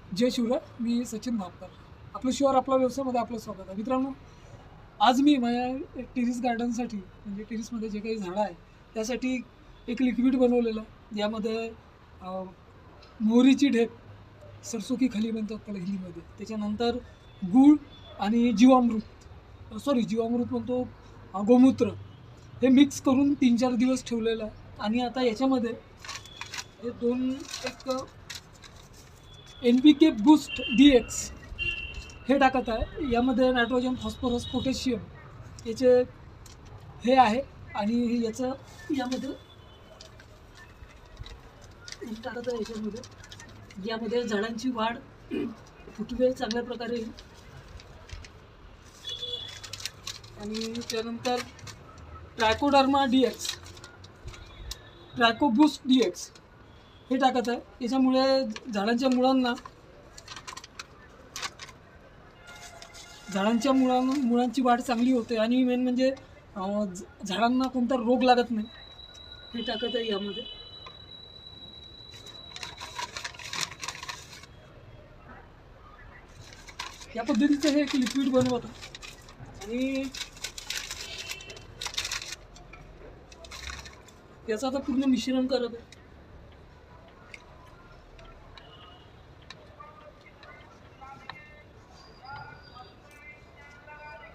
जय शिवराय. मी सचिन भापकर. आपलं शिवार आपला व्यवसायामध्ये आपलं स्वागत आहे. मित्रांनो, आज मी माझ्या टेरिस गार्डनसाठी म्हणजे टेरिसमध्ये जे काही झाडं आहे त्यासाठी एक लिक्विड बनवलेलं आहे. यामध्ये मोहरीची ढेप, सरसो की खली म्हणतात त्याला हिंदीमध्ये, त्याच्यानंतर गूळ आणि जीवामृत म्हणतो, गोमूत्र, हे मिक्स करून 3-4 दिवस ठेवलेलं आहे. आणि आता याच्यामध्ये हे दोन एक NPK बूस्ट DX हे टाकत आहे. यामध्ये नायट्रोजन, फॉस्फरस, पोटॅशियम याचे हे आहे. आणि याचं यामध्ये टाकत आहे यामध्ये झाडांची वाढ फुटवे चांगल्या प्रकारे येईल. आणि त्यानंतर ट्रायकोडर्मा DX, ट्रायकोबूस्ट DX हे टाकत आहे. याच्यामुळे झाडांच्या मुळांची वाढ चांगली होते आणि मेन म्हणजे झाडांना कोणता रोग लागत नाही. हे टाकत आहे यामध्ये. या पद्धतीचं हे एक लिक्विड बनवत आहे. आणि याचं आता पूर्ण मिश्रण करत आहे.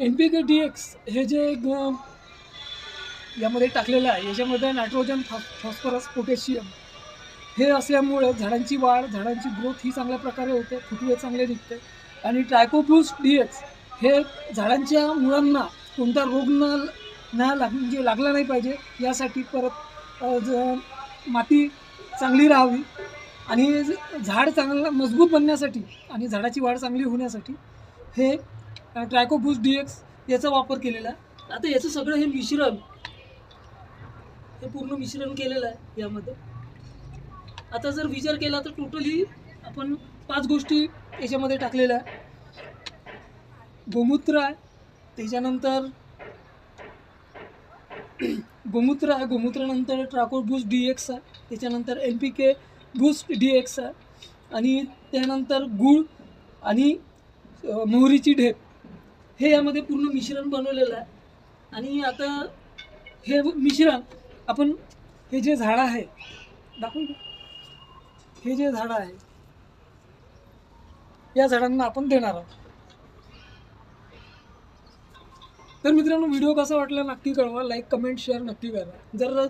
NPK DX हे जे यामध्ये टाकलेलं आहे, याच्यामध्ये नायट्रोजन, फॉस्फरस, पोटॅशियम हे असल्यामुळे झाडांची वाढ, झाडांची ग्रोथ ही चांगल्या प्रकारे होते, फुटवे चांगले निघते. आणि ट्रायकोबूस्ट DX हे झाडांच्या मुळांना कोणता रोग म्हणजे लागला नाही पाहिजे यासाठी, परत माती चांगली राहावी आणि झाड चांगलं मजबूत बनण्यासाठी आणि झाडाची वाढ चांगली होण्यासाठी हे ट्रायकोबूस्ट DX याचा वापर केलेला आहे. आता याचं सगळं हे पूर्ण मिश्रण केलेलं आहे यामध्ये. आता जर विचार केला तर टोटली आपण 5 गोष्टी याच्यामध्ये टाकलेल्या आहे. गोमूत्र आहे, त्याच्यानंतर गोमूत्रानंतर ट्रायकोबूस्ट DX आहे, त्याच्यानंतर NPK बूस्ट DX आहे, आणि त्यानंतर गूळ आणि मोहरीची ढेप हे यामध्ये पूर्ण मिश्रण बनवलेलं आहे. आणि आता हे मिश्रण आपण हे जे झाडं आहे दाखवून, हे जे झाडं आहे या झाडांना आपण देणार आहोत. तर मित्रांनो, व्हिडिओ कसा वाटला नक्की कळवा. लाईक, कमेंट, शेअर नक्की करा. जर